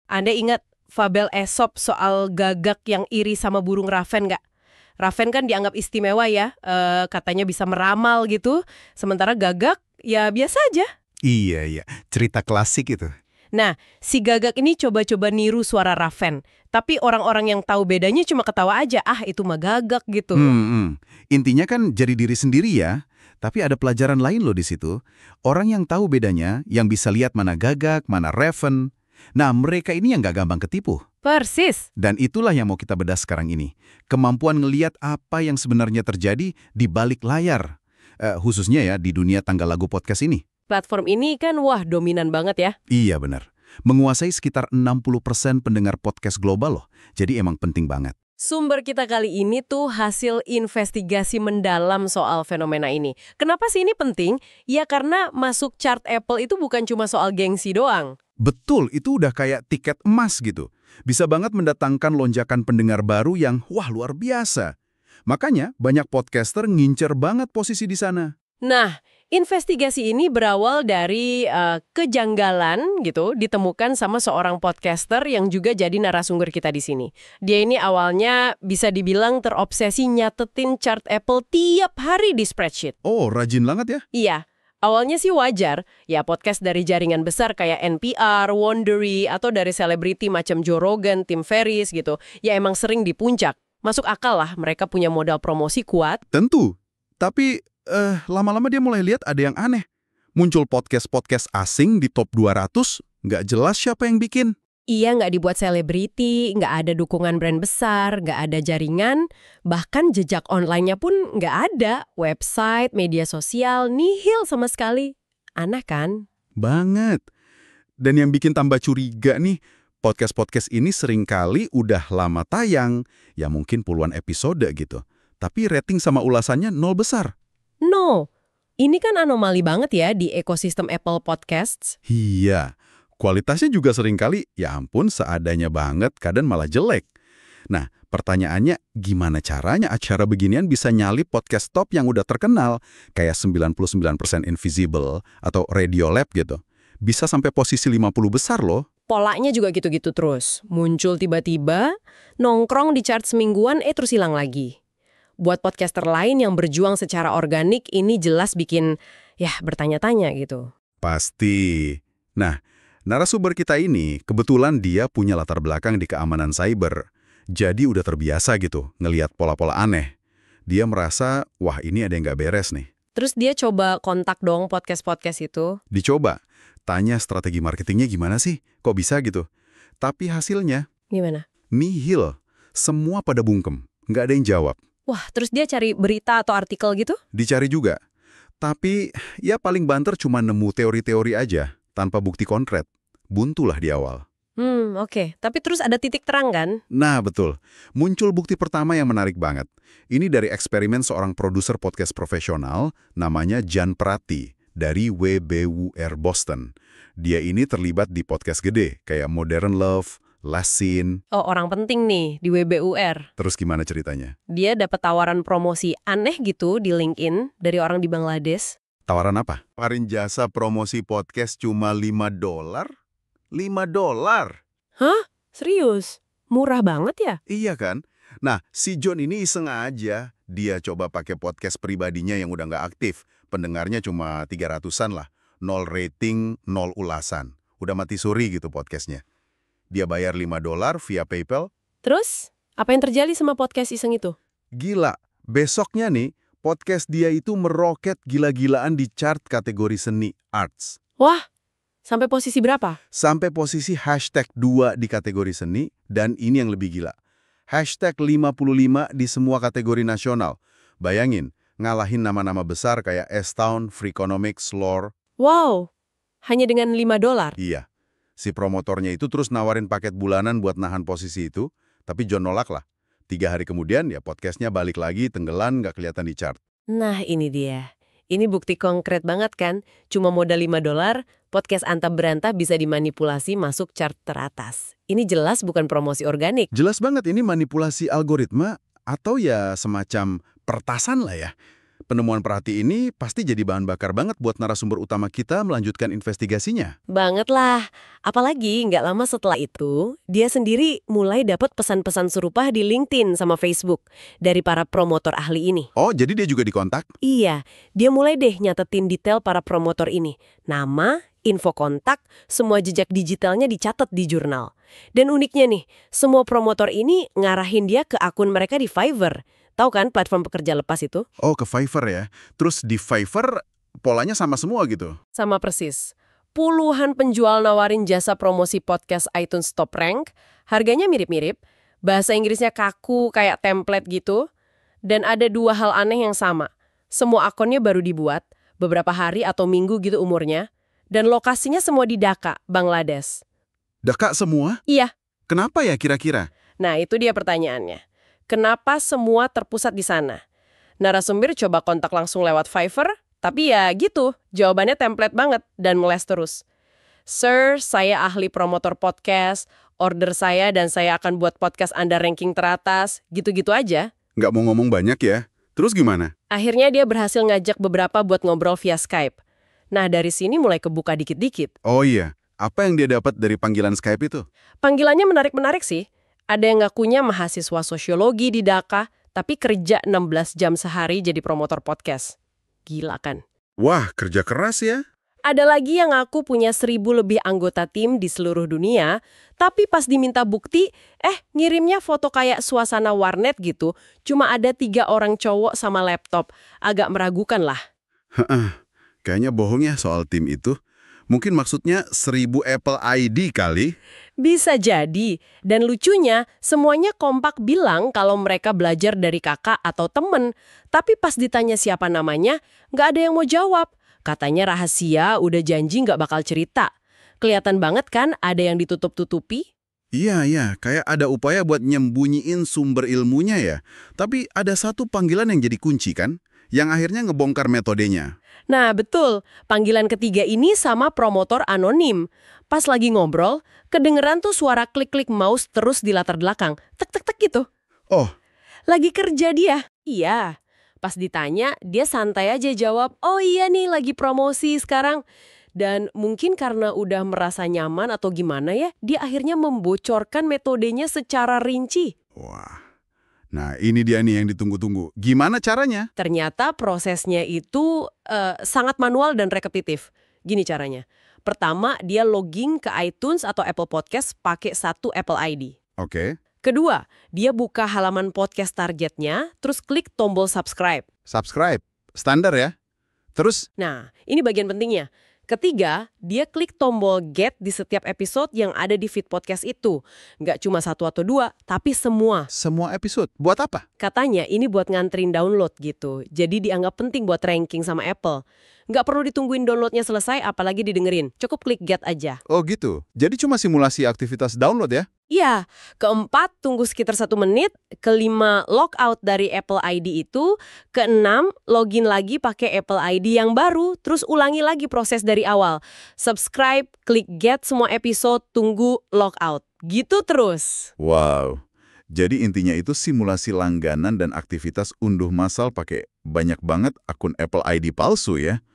Anda ingat fabel Aesop soal gagak yang iri sama burung raven nggak? Raven kan dianggap istimewa ya, katanya bisa meramal gitu. Sementara gagak ya biasa aja. Iya, iya. Cerita klasik itu. Nah, si gagak ini coba-coba niru suara raven. Tapi orang-orang yang tahu bedanya cuma ketawa aja, itu mah gagak gitu. Intinya kan jadi diri sendiri ya. Tapi ada pelajaran lain loh di situ. Orang yang tahu bedanya, yang bisa lihat mana gagak, mana raven. Nah, mereka ini yang gak gampang ketipu. Persis. Dan itulah yang mau kita bedah sekarang ini. Kemampuan ngeliat apa yang sebenarnya terjadi di balik layar. Khususnya ya di dunia tangga lagu podcast ini. Platform ini kan dominan banget ya. Iya benar. Menguasai sekitar 60% pendengar podcast global loh. Jadi emang penting banget. Sumber kita kali ini tuh hasil investigasi mendalam soal fenomena ini. Kenapa sih ini penting? Ya karena masuk chart Apple itu bukan cuma soal gengsi doang. Betul, itu udah kayak tiket emas gitu. Bisa banget mendatangkan lonjakan pendengar baru yang luar biasa. Makanya banyak podcaster ngincer banget posisi di sana. Nah, investigasi ini berawal dari kejanggalan gitu ditemukan sama seorang podcaster yang juga jadi narasumber kita di sini. Dia ini awalnya bisa dibilang terobsesi nyatetin chart Apple tiap hari di spreadsheet. Oh, rajin banget ya? Iya. Awalnya sih wajar, ya podcast dari jaringan besar kayak NPR, Wondery, atau dari selebriti macam Joe Rogan, Tim Ferriss gitu, ya emang sering di puncak. Masuk akal lah mereka punya modal promosi kuat. Tentu. Tapi lama-lama dia mulai lihat ada yang aneh. Muncul podcast-podcast asing di top 200, nggak jelas siapa yang bikin. Iya, nggak dibuat selebriti, nggak ada dukungan brand besar, nggak ada jaringan, bahkan jejak online-nya pun nggak ada. Website, media sosial, nihil sama sekali. Aneh kan? Banget. Dan yang bikin tambah curiga nih, podcast-podcast ini seringkali udah lama tayang, ya mungkin puluhan episode gitu. Tapi rating sama ulasannya 0 besar. No, ini kan anomali banget ya di ekosistem Apple Podcasts. Iya. Kualitasnya juga seringkali, ya ampun seadanya banget, kadang malah jelek. Nah, pertanyaannya gimana caranya acara beginian bisa nyalip podcast top yang udah terkenal, kayak 99% Invisible atau Radiolab gitu. Bisa sampai posisi 50 besar loh. Polanya juga gitu-gitu terus. Muncul tiba-tiba, nongkrong di chart semingguan, terus hilang lagi. Buat podcaster lain yang berjuang secara organik, ini jelas bikin, bertanya-tanya gitu. Pasti. Nah, narasumber kita ini, kebetulan dia punya latar belakang di keamanan cyber. Jadi udah terbiasa gitu, ngelihat pola-pola aneh. Dia merasa, wah ini ada yang nggak beres nih. Terus dia coba kontak dong podcast-podcast itu. Dicoba, tanya strategi marketingnya gimana sih? Kok bisa gitu? Tapi hasilnya, Gimana? nihil. Semua pada bungkem, nggak ada yang jawab. Wah, terus dia cari berita atau artikel gitu? Dicari juga. Tapi, ya paling banter cuma nemu teori-teori aja, tanpa bukti konkret. Buntulah di awal. Oke. Tapi terus ada titik terang kan? Nah, betul. Muncul bukti pertama yang menarik banget. Ini dari eksperimen seorang produser podcast profesional, namanya Jan Prati, dari WBUR Boston. Dia ini terlibat di podcast gede, kayak Modern Love, Last Scene. Oh, orang penting nih di WBUR. Terus gimana ceritanya? Dia dapat tawaran promosi aneh gitu di LinkedIn dari orang di Bangladesh. Tawaran apa? Tawarin jasa promosi podcast cuma $5? $5? Hah? Serius? Murah banget ya? Iya kan? Nah, si John ini iseng aja. Dia coba pakai podcast pribadinya yang udah nggak aktif. Pendengarnya cuma 300-an lah. 0 rating, 0 ulasan. Udah mati suri gitu podcastnya. Dia bayar $5 via PayPal. Terus, apa yang terjadi sama podcast iseng itu? Gila, besoknya nih, podcast dia itu meroket gila-gilaan di chart kategori seni arts. Wah, sampai posisi berapa? Sampai posisi #2 di kategori seni, dan ini yang lebih gila. #55 di semua kategori nasional. Bayangin, ngalahin nama-nama besar kayak S-Town, Freakonomics, Lore. Wow, hanya dengan $5? Iya. Si promotornya itu terus nawarin paket bulanan buat nahan posisi itu, tapi John nolak lah. 3 hari kemudian ya podcastnya balik lagi, tenggelam, nggak kelihatan di chart. Nah, ini dia. Ini bukti konkret banget kan? Cuma modal $5, podcast antah berantah bisa dimanipulasi masuk chart teratas. Ini jelas bukan promosi organik. Jelas banget ini manipulasi algoritma atau ya semacam pertasan lah ya. penemuan Prati ini pasti jadi bahan bakar banget buat narasumber utama kita melanjutkan investigasinya. Banget lah. Apalagi nggak lama setelah itu, dia sendiri mulai dapat pesan-pesan serupa di LinkedIn sama Facebook dari para promotor ahli ini. Oh, jadi dia juga dikontak? Iya, dia mulai deh nyatetin detail para promotor ini. Nama, info kontak, semua jejak digitalnya dicatat di jurnal. Dan uniknya nih, semua promotor ini ngarahin dia ke akun mereka di Fiverr. Tahu kan platform pekerja lepas itu? Oh, ke Fiverr ya. Terus di Fiverr polanya sama semua gitu? Sama persis. Puluhan penjual nawarin jasa promosi podcast iTunes Top Rank. Harganya mirip-mirip. Bahasa Inggrisnya kaku kayak template gitu. Dan ada dua hal aneh yang sama. Semua akunnya baru dibuat, beberapa hari atau minggu gitu umurnya. Dan lokasinya semua di Dhaka, Bangladesh. Dhaka semua? Iya. Kenapa ya kira-kira? Nah, itu dia pertanyaannya. Kenapa semua terpusat di sana? Narasumber coba kontak langsung lewat Fiverr, tapi ya gitu, jawabannya template banget dan meles terus. Sir, saya ahli promotor podcast, order saya dan saya akan buat podcast Anda ranking teratas, gitu-gitu aja. Nggak mau ngomong banyak ya? Terus gimana? Akhirnya dia berhasil ngajak beberapa buat ngobrol via Skype. Nah, dari sini mulai kebuka dikit-dikit. Oh iya, apa yang dia dapat dari panggilan Skype itu? Panggilannya menarik-menarik sih. Ada yang ngakunya mahasiswa sosiologi di Dhaka, tapi kerja 16 jam sehari jadi promotor podcast. Gila kan? Wah, kerja keras ya? Ada lagi yang ngaku punya 1.000 lebih anggota tim di seluruh dunia, tapi pas diminta bukti, ngirimnya foto kayak suasana warnet gitu, cuma ada 3 orang cowok sama laptop. Agak meragukan lah. Kayaknya bohong ya soal tim itu. Mungkin maksudnya 1.000 Apple ID kali? Bisa jadi. Dan lucunya, semuanya kompak bilang kalau mereka belajar dari kakak atau temen. Tapi pas ditanya siapa namanya, nggak ada yang mau jawab. Katanya rahasia, udah janji nggak bakal cerita. Kelihatan banget kan ada yang ditutup-tutupi? Iya, kayak ada upaya buat nyembunyiin sumber ilmunya ya. Tapi ada satu panggilan yang jadi kunci kan? Yang akhirnya ngebongkar metodenya. Nah, betul. Panggilan ketiga ini sama promotor anonim. Pas lagi ngobrol, kedengeran tuh suara klik-klik mouse terus di latar belakang. Tek-tek-tek gitu. Oh, Lagi kerja dia. Iya. Pas ditanya, dia santai aja jawab, oh iya nih lagi promosi sekarang. Dan mungkin karena udah merasa nyaman atau gimana ya, dia akhirnya membocorkan metodenya secara rinci. wah. Nah, ini dia nih yang ditunggu-tunggu. Gimana caranya? Ternyata prosesnya itu sangat manual dan repetitif. Gini caranya. Pertama, dia login ke iTunes atau Apple Podcast pakai satu Apple ID. Oke. Kedua, dia buka halaman podcast targetnya, terus klik tombol subscribe. Subscribe. Standar ya. Terus? Nah, ini bagian pentingnya. Ketiga, dia klik tombol get di setiap episode yang ada di feed podcast itu. Nggak cuma 1 atau 2, tapi semua. Semua episode. Buat apa? Katanya ini buat nganterin download gitu. Jadi dianggap penting buat ranking sama Apple. Nggak perlu ditungguin downloadnya selesai, apalagi didengerin. Cukup klik get aja. Oh gitu. Jadi cuma simulasi aktivitas download ya? Iya. Keempat, tunggu sekitar 1 menit. Kelima, logout dari Apple ID itu. Keenam, login lagi pakai Apple ID yang baru. Terus ulangi lagi proses dari awal. Subscribe, klik get semua episode, tunggu logout. Gitu terus. Wow. Jadi intinya itu simulasi langganan dan aktivitas unduh massal pakai banyak banget akun Apple ID palsu ya.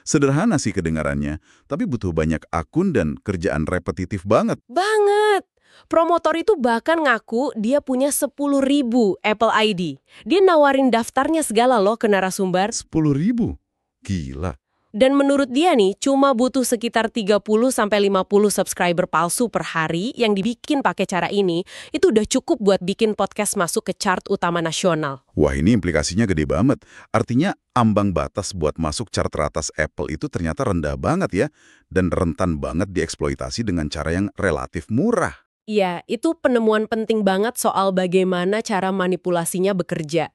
Sederhana sih kedengarannya, tapi butuh banyak akun dan kerjaan repetitif banget. Banget. Promotor itu bahkan ngaku dia punya 10.000 Apple ID. Dia nawarin daftarnya segala loh ke narasumber. 10.000? Gila. Dan menurut dia nih, cuma butuh sekitar 30-50 subscriber palsu per hari yang dibikin pakai cara ini, itu udah cukup buat bikin podcast masuk ke chart utama nasional. Wah, ini implikasinya gede banget. Artinya ambang batas buat masuk chart teratas Apple itu ternyata rendah banget ya, dan rentan banget dieksploitasi dengan cara yang relatif murah. Iya, itu penemuan penting banget soal bagaimana cara manipulasinya bekerja.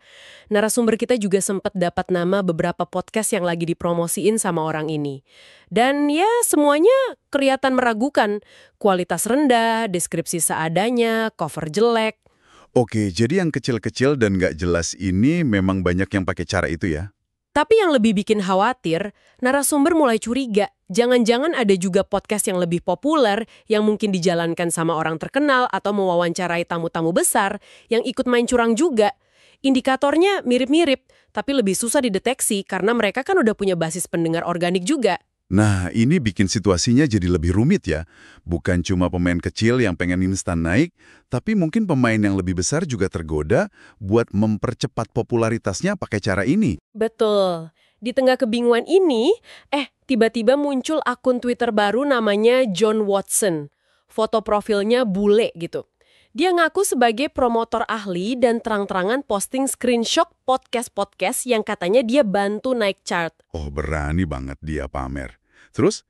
Narasumber kita juga sempat dapat nama beberapa podcast yang lagi dipromosiin sama orang ini. Dan ya, semuanya kelihatan meragukan. Kualitas rendah, deskripsi seadanya, cover jelek. Oke, jadi yang kecil-kecil dan nggak jelas ini memang banyak yang pakai cara itu ya? Tapi yang lebih bikin khawatir, narasumber mulai curiga. Jangan-jangan ada juga podcast yang lebih populer yang mungkin dijalankan sama orang terkenal atau mewawancarai tamu-tamu besar yang ikut main curang juga. Indikatornya mirip-mirip, tapi lebih susah dideteksi karena mereka kan udah punya basis pendengar organik juga. Nah, ini bikin situasinya jadi lebih rumit ya. Bukan cuma pemain kecil yang pengen instan naik, tapi mungkin pemain yang lebih besar juga tergoda buat mempercepat popularitasnya pakai cara ini. Betul. Di tengah kebingungan ini, tiba-tiba muncul akun Twitter baru namanya John Watson. Foto profilnya bule gitu. Dia ngaku sebagai promotor ahli dan terang-terangan posting screenshot podcast-podcast yang katanya dia bantu naik chart. Oh, berani banget dia pamer. Terus?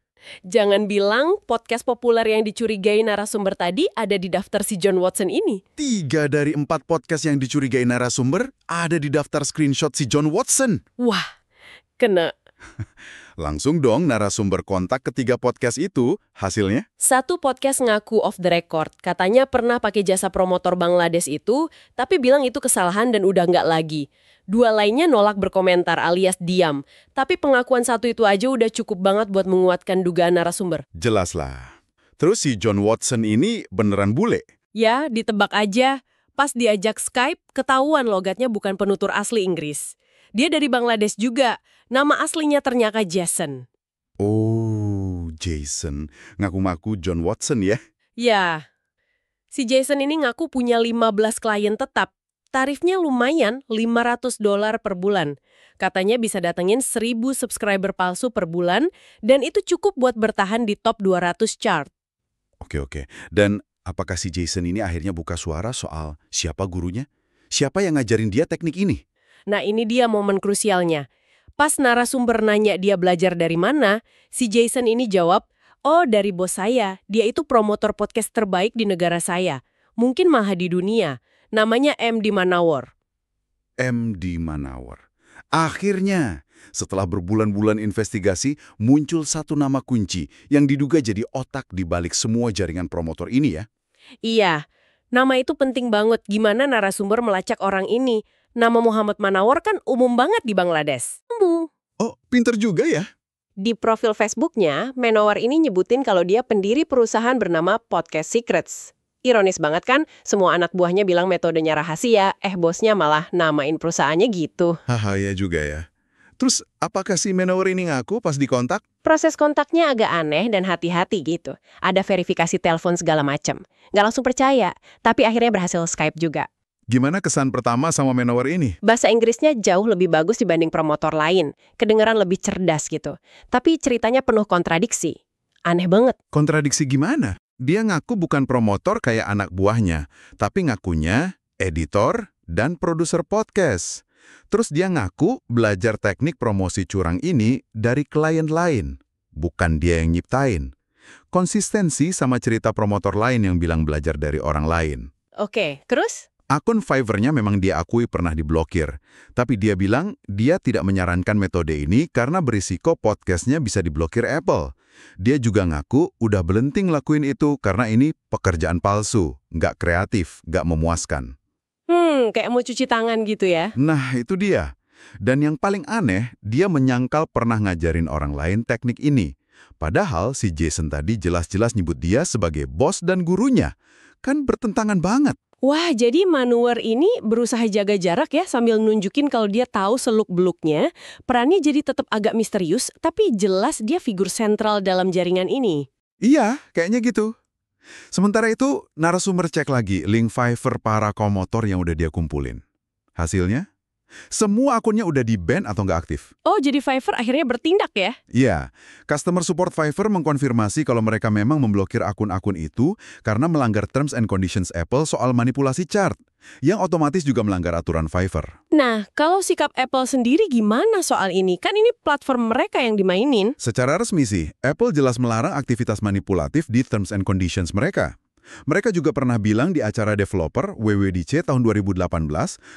Jangan bilang podcast populer yang dicurigai narasumber tadi ada di daftar si John Watson ini. 3 dari 4 podcast yang dicurigai narasumber ada di daftar screenshot si John Watson. Wah, kena. Langsung dong narasumber kontak ketiga podcast itu, hasilnya? Satu podcast ngaku off the record, katanya pernah pakai jasa promotor Bangladesh itu, tapi bilang itu kesalahan dan udah nggak lagi. 2 lainnya nolak berkomentar alias diam, tapi pengakuan satu itu aja udah cukup banget buat menguatkan dugaan narasumber. Jelas lah. Terus si John Watson ini beneran bule? Ya, ditebak aja. Pas diajak Skype, ketahuan logatnya bukan penutur asli Inggris. Dia dari Bangladesh juga. Nama aslinya ternyata Jason. Oh, Jason. Ngaku-ngaku John Watson ya? Ya, si Jason ini ngaku punya 15 klien tetap. Tarifnya lumayan, $500 per bulan. Katanya bisa datengin 1.000 subscriber palsu per bulan, dan itu cukup buat bertahan di top 200 chart. Oke. Dan apakah si Jason ini akhirnya buka suara soal siapa gurunya? Siapa yang ngajarin dia teknik ini? Nah, ini dia momen krusialnya. Pas narasumber nanya dia belajar dari mana, si Jason ini jawab, "Oh, dari bos saya. Dia itu promotor podcast terbaik di negara saya. Mungkin malah di dunia. Namanya M.D. Manawar." M.D. Manawar. Akhirnya, setelah berbulan-bulan investigasi, muncul satu nama kunci yang diduga jadi otak di balik semua jaringan promotor ini ya? Iya, nama itu penting banget gimana narasumber melacak orang ini. Nama Muhammad Manawar kan umum banget di Bangladesh. Oh, pinter juga ya? Di profil Facebooknya, Manowar ini nyebutin kalau dia pendiri perusahaan bernama Podcast Secrets. Ironis banget kan, semua anak buahnya bilang metodenya rahasia, bosnya malah namain perusahaannya gitu. Haha, ya juga ya. Terus, apakah si Manowar ini ngaku pas dikontak? Proses kontaknya agak aneh dan hati-hati gitu. Ada verifikasi telepon segala macam. Nggak langsung percaya, tapi akhirnya berhasil Skype juga. Gimana kesan pertama sama Manowar ini? Bahasa Inggrisnya jauh lebih bagus dibanding promotor lain. Kedengeran lebih cerdas gitu. Tapi ceritanya penuh kontradiksi. Aneh banget. Kontradiksi gimana? Dia ngaku bukan promotor kayak anak buahnya, tapi ngakunya editor dan produser podcast. Terus dia ngaku belajar teknik promosi curang ini dari klien lain. Bukan dia yang nyiptain. Konsistensi sama cerita promotor lain yang bilang belajar dari orang lain. Oke, terus? Akun Fiverr-nya memang dia akui pernah diblokir, tapi dia bilang dia tidak menyarankan metode ini karena berisiko podcastnya bisa diblokir Apple. Dia juga ngaku udah belenting lakuin itu karena ini pekerjaan palsu, nggak kreatif, nggak memuaskan. Kayak mau cuci tangan gitu ya? Nah, itu dia. Dan yang paling aneh, dia menyangkal pernah ngajarin orang lain teknik ini. Padahal si Jason tadi jelas-jelas nyebut dia sebagai bos dan gurunya. Kan bertentangan banget. Wah, jadi Manowar ini berusaha jaga jarak ya sambil nunjukin kalau dia tahu seluk-beluknya. Perannya jadi tetap agak misterius, tapi jelas dia figur sentral dalam jaringan ini. Iya, kayaknya gitu. Sementara itu, narasumber cek lagi link Fiverr para komotor yang udah dia kumpulin. Hasilnya? Semua akunnya udah di-ban atau nggak aktif. Oh, jadi Fiverr akhirnya bertindak ya? Iya, customer support Fiverr mengkonfirmasi kalau mereka memang memblokir akun-akun itu karena melanggar terms and conditions Apple soal manipulasi chart, yang otomatis juga melanggar aturan Fiverr. Nah, kalau sikap Apple sendiri gimana soal ini? Kan ini platform mereka yang dimainin. Secara resmi sih, Apple jelas melarang aktivitas manipulatif di terms and conditions mereka. Mereka juga pernah bilang di acara developer WWDC tahun 2018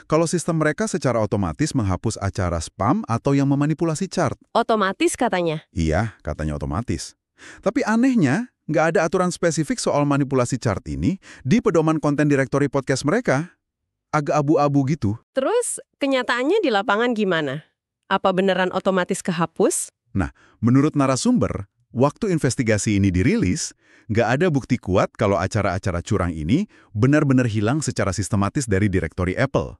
kalau sistem mereka secara otomatis menghapus acara spam atau yang memanipulasi chart. Otomatis katanya? Iya, katanya otomatis. Tapi anehnya, nggak ada aturan spesifik soal manipulasi chart ini di pedoman konten direktori podcast mereka. Agak abu-abu gitu. Terus, kenyataannya di lapangan gimana? Apa beneran otomatis kehapus? Nah, menurut narasumber, waktu investigasi ini dirilis, nggak ada bukti kuat kalau acara-acara curang ini benar-benar hilang secara sistematis dari direktori Apple.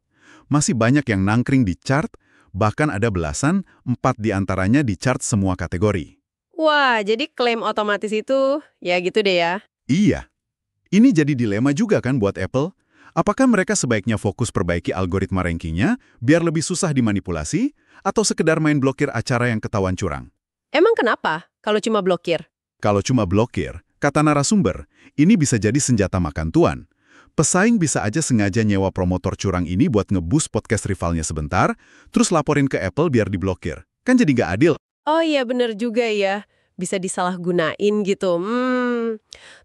masih banyak yang nangkring di chart, bahkan ada belasan, 4 di antaranya di chart semua kategori. Wah, jadi klaim otomatis itu ya gitu deh ya. Iya. Ini jadi dilema juga kan buat Apple? Apakah mereka sebaiknya fokus perbaiki algoritma rankingnya biar lebih susah dimanipulasi, atau sekedar main blokir acara yang ketahuan curang? Emang kenapa kalau cuma blokir? Kalau cuma blokir, kata narasumber, ini bisa jadi senjata makan tuan. Pesaing bisa aja sengaja nyewa promotor curang ini buat ngeboost podcast rivalnya sebentar, terus laporin ke Apple biar diblokir. Kan jadi nggak adil. Oh iya bener juga ya, bisa disalahgunain gitu.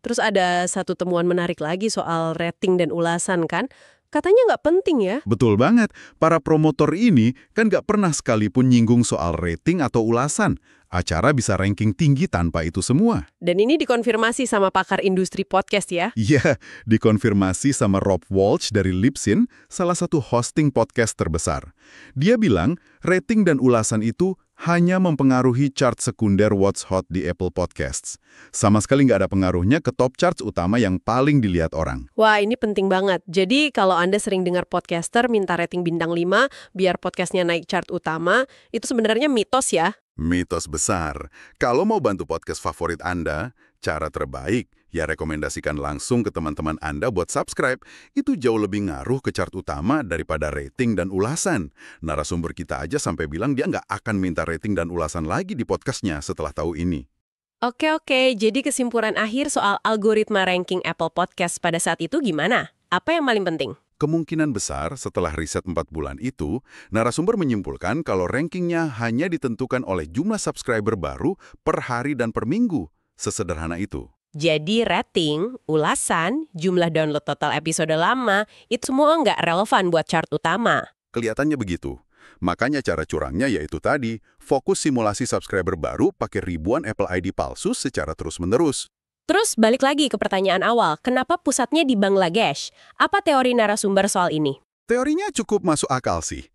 Terus ada satu temuan menarik lagi soal rating dan ulasan kan. Katanya nggak penting ya. Betul banget, para promotor ini kan nggak pernah sekalipun nyinggung soal rating atau ulasan. Acara bisa ranking tinggi tanpa itu semua. Dan ini dikonfirmasi sama pakar industri podcast ya. Iya, dikonfirmasi sama Rob Walsh dari Libsyn, salah satu hosting podcast terbesar. Dia bilang, rating dan ulasan itu hanya mempengaruhi chart sekunder What's Hot di Apple Podcasts. Sama sekali nggak ada pengaruhnya ke top charts utama yang paling dilihat orang. Wah, ini penting banget. Jadi kalau Anda sering dengar podcaster minta rating bintang 5 biar podcastnya naik chart utama, itu sebenarnya mitos ya. Mitos besar. Kalau mau bantu podcast favorit Anda, cara terbaik ya rekomendasikan langsung ke teman-teman Anda buat subscribe. Itu jauh lebih ngaruh ke chart utama daripada rating dan ulasan. Narasumber kita aja sampai bilang dia nggak akan minta rating dan ulasan lagi di podcastnya setelah tahu ini. Oke, jadi kesimpulan akhir soal algoritma ranking Apple Podcast pada saat itu gimana? Apa yang paling penting? Kemungkinan besar setelah riset 4 bulan itu, narasumber menyimpulkan kalau rankingnya hanya ditentukan oleh jumlah subscriber baru per hari dan per minggu. Sesederhana itu. Jadi rating, ulasan, jumlah download total episode lama, itu semua nggak relevan buat chart utama. Kelihatannya begitu. Makanya cara curangnya yaitu tadi, fokus simulasi subscriber baru pakai ribuan Apple ID palsu secara terus-menerus. Terus balik lagi ke pertanyaan awal, kenapa pusatnya di Bangladesh? Apa teori narasumber soal ini? Teorinya cukup masuk akal sih.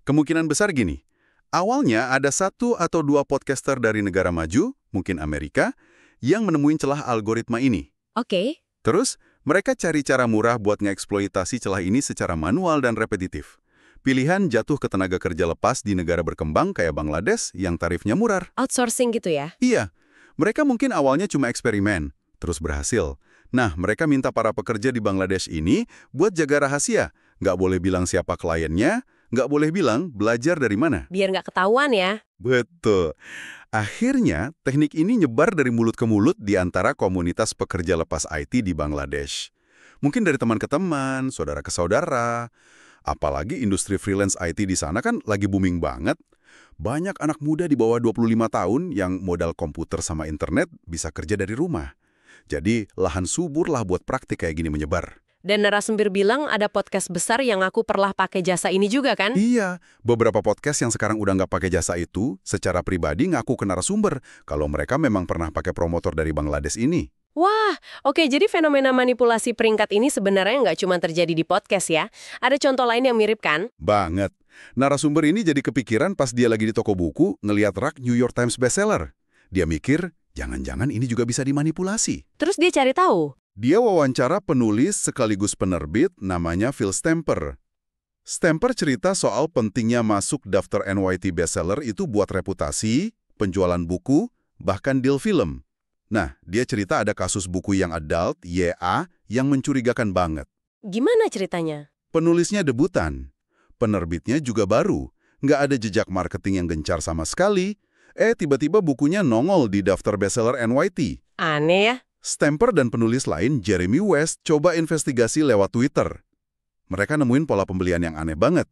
Kemungkinan besar gini, awalnya ada 1 atau 2 podcaster dari negara maju, mungkin Amerika, yang menemuin celah algoritma ini. Oke. Terus, mereka cari cara murah buat ngeeksploitasi celah ini secara manual dan repetitif. Pilihan jatuh ke tenaga kerja lepas di negara berkembang kayak Bangladesh yang tarifnya murah. Outsourcing gitu ya? Iya, mereka mungkin awalnya cuma eksperimen, terus berhasil. Nah, mereka minta para pekerja di Bangladesh ini buat jaga rahasia. Nggak boleh bilang siapa kliennya, nggak boleh bilang belajar dari mana. Biar nggak ketahuan ya. Betul. Akhirnya, teknik ini nyebar dari mulut ke mulut di antara komunitas pekerja lepas IT di Bangladesh. Mungkin dari teman ke teman, saudara ke saudara. Apalagi industri freelance IT di sana kan lagi booming banget. Banyak anak muda di bawah 25 tahun yang modal komputer sama internet bisa kerja dari rumah. Jadi, lahan subur lah buat praktik kayak gini menyebar. Dan narasumber bilang ada podcast besar yang aku pernah pakai jasa ini juga kan? Iya, beberapa podcast yang sekarang udah nggak pakai jasa itu, secara pribadi ngaku ke narasumber kalau mereka memang pernah pakai promotor dari Bangladesh ini. Wah, oke, jadi fenomena manipulasi peringkat ini sebenarnya nggak cuma terjadi di podcast ya. Ada contoh lain yang mirip kan? Banget. Narasumber ini jadi kepikiran pas dia lagi di toko buku ngeliat rak New York Times bestseller. Dia mikir, jangan-jangan ini juga bisa dimanipulasi. Terus dia cari tahu. Dia wawancara penulis sekaligus penerbit namanya Phil Stamper. Stamper cerita soal pentingnya masuk daftar NYT bestseller itu buat reputasi, penjualan buku, bahkan deal film. Nah, dia cerita ada kasus buku yang adult, YA, yang mencurigakan banget. Gimana ceritanya? Penulisnya debutan. Penerbitnya juga baru. Nggak ada jejak marketing yang gencar sama sekali. Tiba-tiba bukunya nongol di daftar bestseller NYT. Aneh ya? Stamper dan penulis lain, Jeremy West, coba investigasi lewat Twitter. Mereka nemuin pola pembelian yang aneh banget.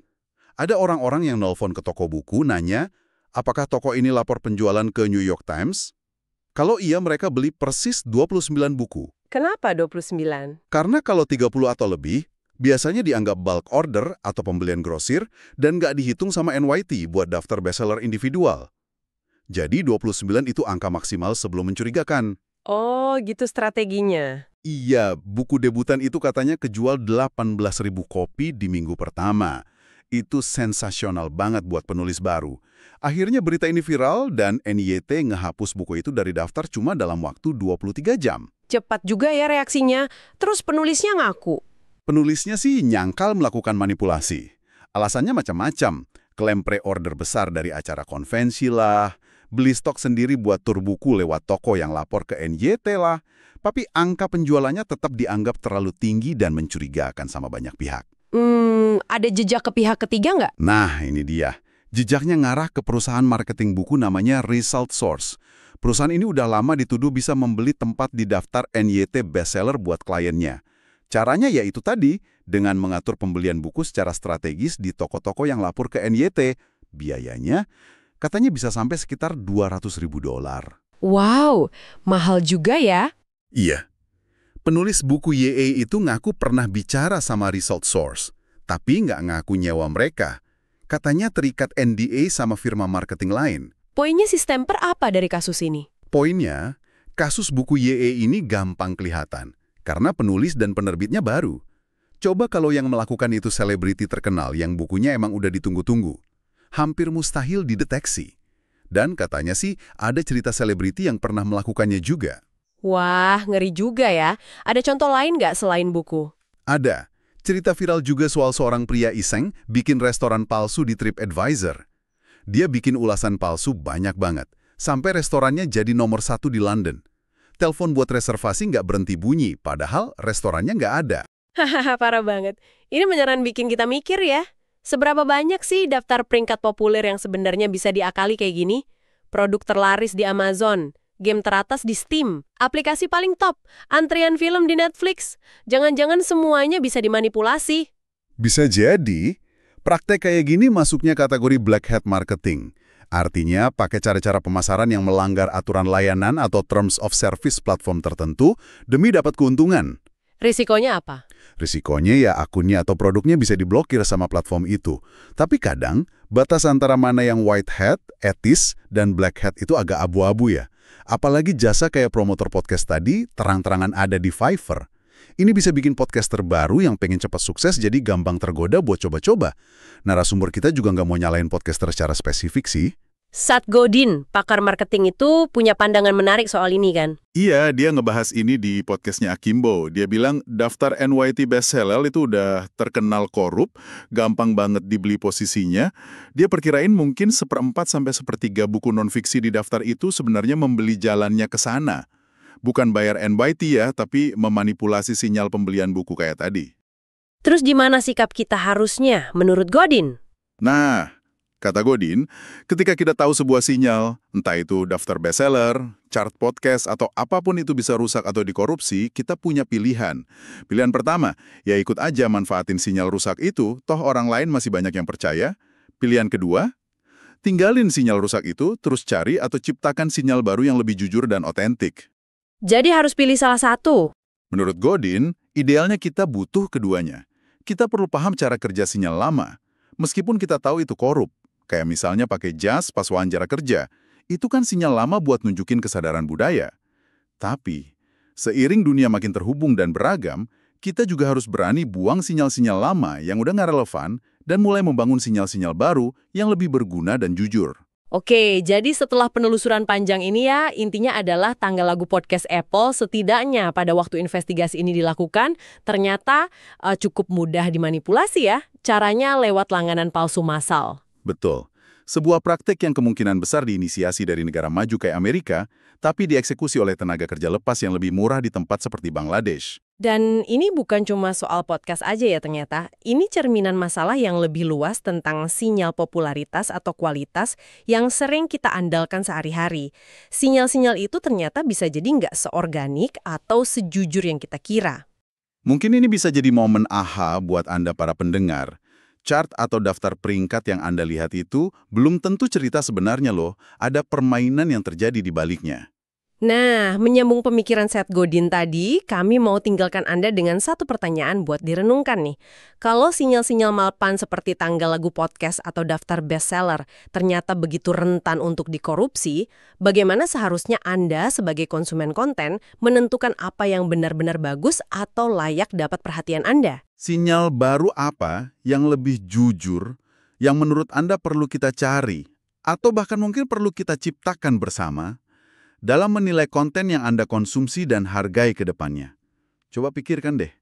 Ada orang-orang yang nelpon ke toko buku nanya, apakah toko ini lapor penjualan ke New York Times? Kalau iya, mereka beli persis 29 buku. Kenapa 29? Karena kalau 30 atau lebih, biasanya dianggap bulk order atau pembelian grosir dan nggak dihitung sama NYT buat daftar bestseller individual. Jadi 29 itu angka maksimal sebelum mencurigakan. Oh, gitu strateginya. Iya, buku debutan itu katanya kejual 18.000 kopi di minggu pertama. Itu sensasional banget buat penulis baru. Akhirnya berita ini viral dan NYT ngehapus buku itu dari daftar cuma dalam waktu 23 jam. Cepat juga ya reaksinya. Terus penulisnya ngaku. Penulisnya sih nyangkal melakukan manipulasi. Alasannya macam-macam. Klaim pre-order besar dari acara konvensi lah, beli stok sendiri buat tur buku lewat toko yang lapor ke NYT lah. Tapi angka penjualannya tetap dianggap terlalu tinggi dan mencurigakan sama banyak pihak. Ada jejak ke pihak ketiga nggak? Nah, ini dia. Jejaknya ngarah ke perusahaan marketing buku namanya Result Source. Perusahaan ini udah lama dituduh bisa membeli tempat di daftar NYT bestseller buat kliennya. Caranya yaitu tadi, dengan mengatur pembelian buku secara strategis di toko-toko yang lapor ke NYT. Biayanya katanya bisa sampai sekitar $200.000. Wow, mahal juga ya. Iya. Penulis buku YA itu ngaku pernah bicara sama Result Source, tapi nggak ngaku nyewa mereka. Katanya terikat NDA sama firma marketing lain. Poinnya si Stamper apa dari kasus ini? Poinnya, kasus buku YA ini gampang kelihatan, karena penulis dan penerbitnya baru. Coba kalau yang melakukan itu selebriti terkenal yang bukunya emang udah ditunggu-tunggu. Hampir mustahil dideteksi. Dan katanya sih ada cerita selebriti yang pernah melakukannya juga. Wah, ngeri juga ya. Ada contoh lain nggak selain buku? Ada. Cerita viral juga soal seorang pria iseng bikin restoran palsu di TripAdvisor. Dia bikin ulasan palsu banyak banget, sampai restorannya jadi nomor 1 di London. Telepon buat reservasi nggak berhenti bunyi, padahal restorannya nggak ada. Hahaha, parah banget. Ini beneran bikin kita mikir ya. Seberapa banyak sih daftar peringkat populer yang sebenarnya bisa diakali kayak gini? Produk terlaris di Amazon, game teratas di Steam, aplikasi paling top, antrian film di Netflix. Jangan-jangan semuanya bisa dimanipulasi. Bisa jadi, praktek kayak gini masuknya kategori black hat marketing. Artinya, pakai cara-cara pemasaran yang melanggar aturan layanan atau terms of service platform tertentu demi dapat keuntungan. Risikonya apa? Risikonya ya akunnya atau produknya bisa diblokir sama platform itu. Tapi kadang, batas antara mana yang white hat, etis, dan black hat itu agak abu-abu ya. Apalagi jasa kayak promotor podcast tadi terang-terangan ada di Fiverr. Ini bisa bikin podcaster baru yang pengen cepat sukses jadi gampang tergoda buat coba-coba. Narasumber kita juga nggak mau nyalain podcaster secara spesifik sih. Seth Godin, pakar marketing itu punya pandangan menarik soal ini kan? Iya, dia ngebahas ini di podcastnya Akimbo. Dia bilang daftar NYT bestseller itu udah terkenal korup, gampang banget dibeli posisinya. Dia perkirain mungkin 1/4 sampai 1/3 buku non-fiksi di daftar itu sebenarnya membeli jalannya ke sana. Bukan bayar NYT ya, tapi memanipulasi sinyal pembelian buku kayak tadi. Terus gimana sikap kita harusnya menurut Godin? Nah, kata Godin, ketika kita tahu sebuah sinyal, entah itu daftar bestseller, chart podcast, atau apapun itu bisa rusak atau dikorupsi, kita punya pilihan. Pilihan pertama, ya ikut aja manfaatin sinyal rusak itu, toh orang lain masih banyak yang percaya. Pilihan kedua, tinggalin sinyal rusak itu, terus cari atau ciptakan sinyal baru yang lebih jujur dan otentik. Jadi harus pilih salah satu. Menurut Godin, idealnya kita butuh keduanya. Kita perlu paham cara kerja sinyal lama. Meskipun kita tahu itu korup, kayak misalnya pakai jas pas wawancara kerja, itu kan sinyal lama buat nunjukin kesadaran budaya. Tapi, seiring dunia makin terhubung dan beragam, kita juga harus berani buang sinyal-sinyal lama yang udah nggak relevan dan mulai membangun sinyal-sinyal baru yang lebih berguna dan jujur. Oke, jadi setelah penelusuran panjang ini ya, intinya adalah tanggal lagu podcast Apple setidaknya pada waktu investigasi ini dilakukan, ternyata cukup mudah dimanipulasi ya. Caranya lewat langganan palsu massal. Betul. Sebuah praktek yang kemungkinan besar diinisiasi dari negara maju kayak Amerika, tapi dieksekusi oleh tenaga kerja lepas yang lebih murah di tempat seperti Bangladesh. Dan ini bukan cuma soal podcast aja ya ternyata. Ini cerminan masalah yang lebih luas tentang sinyal popularitas atau kualitas yang sering kita andalkan sehari-hari. Sinyal-sinyal itu ternyata bisa jadi nggak seorganik atau sejujur yang kita kira. Mungkin ini bisa jadi momen aha buat Anda para pendengar. Chart atau daftar peringkat yang Anda lihat itu belum tentu cerita sebenarnya loh. Ada permainan yang terjadi di baliknya. Nah, menyambung pemikiran Seth Godin tadi, kami mau tinggalkan Anda dengan satu pertanyaan buat direnungkan nih. Kalau sinyal-sinyal malpan seperti tanggal lagu podcast atau daftar bestseller ternyata begitu rentan untuk dikorupsi, bagaimana seharusnya Anda sebagai konsumen konten menentukan apa yang benar-benar bagus atau layak dapat perhatian Anda? Sinyal baru apa yang lebih jujur, yang menurut Anda perlu kita cari, atau bahkan mungkin perlu kita ciptakan bersama, dalam menilai konten yang Anda konsumsi dan hargai ke depannya. Coba pikirkan deh.